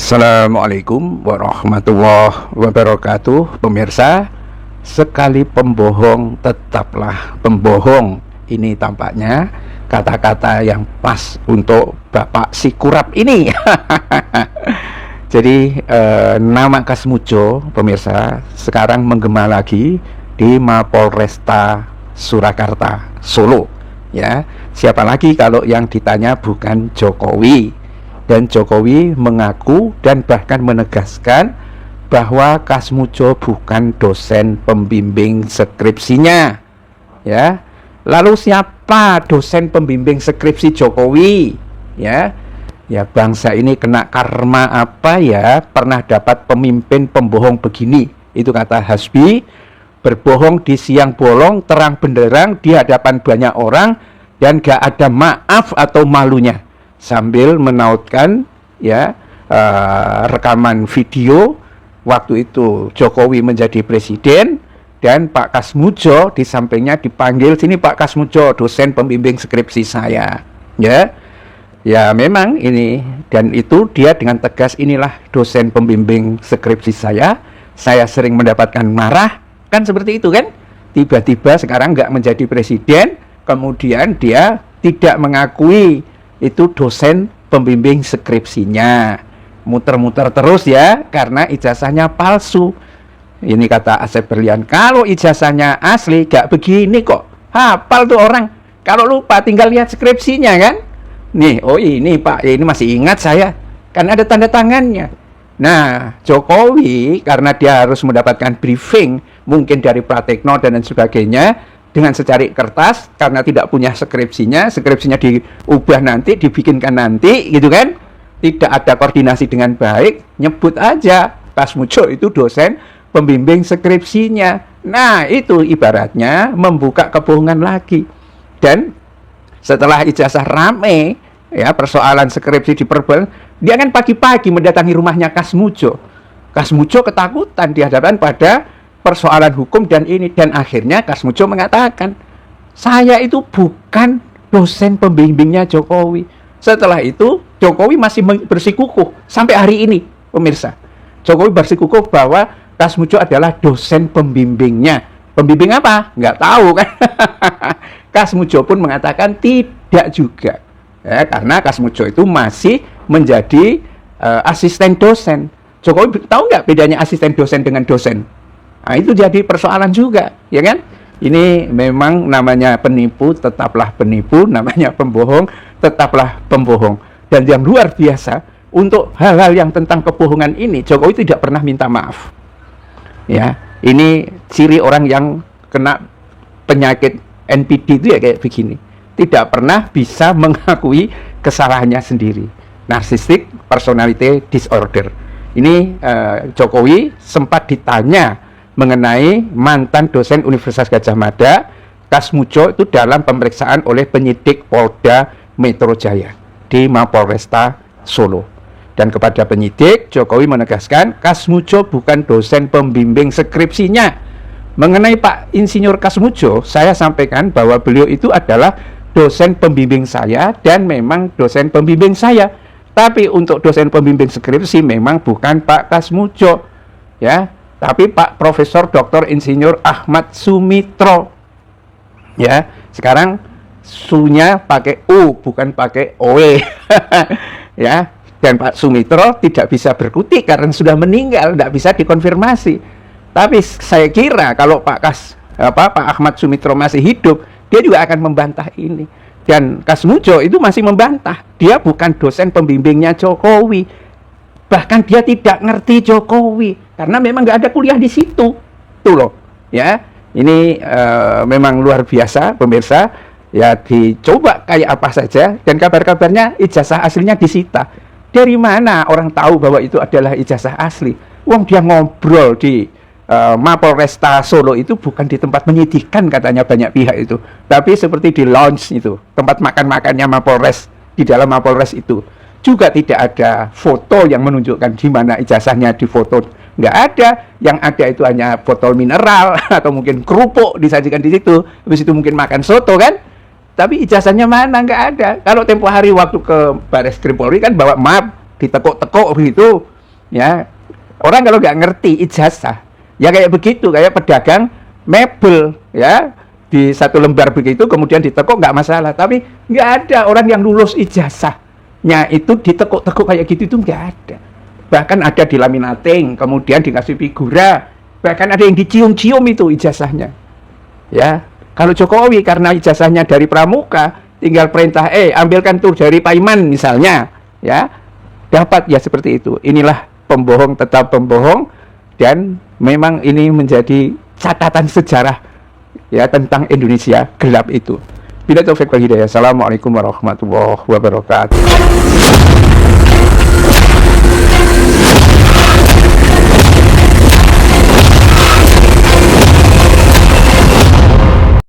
Assalamualaikum warahmatullahi wabarakatuh. Pemirsa, sekali pembohong tetaplah pembohong. Ini tampaknya kata-kata yang pas untuk Bapak si kurap ini. Jadi nama Kasmujo, pemirsa, sekarang menggema lagi di Mapolresta Surakarta, Solo. Ya, siapa lagi kalau yang ditanya bukan Jokowi. Dan Jokowi mengaku dan bahkan menegaskan bahwa Kasmujo bukan dosen pembimbing skripsinya. Ya. Lalu siapa dosen pembimbing skripsi Jokowi? Ya. Ya, bangsa ini kena karma apa ya? Pernah dapat pemimpin pembohong begini. Itu kata Hasbi, berbohong di siang bolong, terang benderang di hadapan banyak orang dan gak ada maaf atau malunya. Sambil menautkan ya rekaman video waktu itu Jokowi menjadi presiden dan Pak Kasmujo di sampingnya dipanggil, sini Pak Kasmujo, dosen pembimbing skripsi saya. Ya memang ini, dan itu dia dengan tegas, inilah dosen pembimbing skripsi saya sering mendapatkan marah, kan seperti itu kan. Tiba-tiba sekarang nggak menjadi presiden, kemudian dia tidak mengakui itu dosen pembimbing skripsinya, muter-muter terus ya, karena ijazahnya palsu. Ini kata Asep Berlian, kalau ijazahnya asli gak begini kok, hafal tuh orang. Kalau lupa tinggal lihat skripsinya kan. Nih, oh ini Pak, ini masih ingat saya, kan ada tanda tangannya. Nah, Jokowi karena dia harus mendapatkan briefing mungkin dari Pratekno dan sebagainya, dengan secari kertas, karena tidak punya skripsinya diubah nanti, dibikinkan nanti, gitu kan. Tidak ada koordinasi dengan baik, nyebut aja Kasmujo itu dosen pembimbing skripsinya. Nah, itu ibaratnya membuka kebohongan lagi. Dan setelah ijazah rame, ya persoalan skripsi diperbel, dia kan pagi-pagi mendatangi rumahnya Kasmujo. Kasmujo ketakutan di hadapan pada persoalan hukum dan ini, dan akhirnya Kasmujo mengatakan, saya itu bukan dosen pembimbingnya Jokowi. Setelah itu Jokowi masih bersikukuh sampai hari ini, pemirsa. Jokowi bersikukuh bahwa Kasmujo adalah dosen pembimbingnya. Pembimbing apa? Nggak tahu kan. Kasmujo pun mengatakan tidak juga, ya, karena Kasmujo itu masih menjadi asisten dosen. Jokowi tahu nggak bedanya asisten dosen dengan dosen? Nah, itu jadi persoalan juga, ya kan? Ini memang namanya penipu, tetaplah penipu, namanya pembohong, tetaplah pembohong. Dan yang luar biasa, untuk hal-hal yang tentang kebohongan ini, Jokowi tidak pernah minta maaf. Ya, ini ciri orang yang kena penyakit NPD itu ya kayak begini. Tidak pernah bisa mengakui kesalahannya sendiri. Narcissistic personality disorder. Ini Jokowi sempat ditanya mengenai mantan dosen Universitas Gadjah Mada, Kasmujo, itu dalam pemeriksaan oleh penyidik Polda Metro Jaya di Mapolresta Solo. Dan kepada penyidik, Jokowi menegaskan Kasmujo bukan dosen pembimbing skripsinya. Mengenai Pak Insinyur Kasmujo, saya sampaikan bahwa beliau itu adalah dosen pembimbing saya dan memang dosen pembimbing saya. Tapi untuk dosen pembimbing skripsi memang bukan Pak Kasmujo, ya. Tapi Pak Profesor Dr. Insinyur Ahmad Sumitro. Ya, sekarang su-nya pakai U bukan pakai OE. Ya, dan Pak Sumitro tidak bisa berkutik karena sudah meninggal, tidak bisa dikonfirmasi. Tapi saya kira kalau Pak Ahmad Sumitro masih hidup, dia juga akan membantah ini. Dan Kasmujo itu masih membantah, dia bukan dosen pembimbingnya Jokowi. Bahkan dia tidak ngerti Jokowi karena memang nggak ada kuliah di situ, tuh loh. Ya, ini memang luar biasa, pemirsa. Ya, dicoba kayak apa saja, dan kabar-kabarnya ijazah aslinya disita. Dari mana orang tahu bahwa itu adalah ijazah asli? Wong dia ngobrol di Mapolresta Solo itu bukan di tempat penyidikan katanya banyak pihak itu, tapi seperti di lounge itu, tempat makan-makannya Mapolres, di dalam Mapolres itu. Juga tidak ada foto yang menunjukkan di mana ijazahnya difoto, nggak ada. Yang ada itu hanya botol mineral atau mungkin kerupuk disajikan di situ, habis itu mungkin makan soto kan. Tapi ijazahnya mana? Nggak ada. Kalau tempo hari waktu ke Baris Krim Polri kan bawa map, ditekuk-tekuk begitu. Ya, orang kalau nggak ngerti ijazah, ya kayak begitu, kayak pedagang mebel, ya, di satu lembar begitu, kemudian ditekuk nggak masalah. Tapi nggak ada orang yang lulus ijazahnya itu ditekuk-tekuk kayak gitu, itu nggak ada. Bahkan ada di laminating, kemudian dikasih figura, bahkan ada yang dicium-cium itu ijazahnya. Ya, kalau Jokowi karena ijazahnya dari pramuka, tinggal perintah, ambilkan tuh dari Paiman misalnya, ya, dapat ya seperti itu. Inilah pembohong tetap pembohong, dan memang ini menjadi catatan sejarah ya tentang Indonesia gelap itu. Bila taufik wal hidayah. Assalamualaikum warahmatullahi wabarakatuh.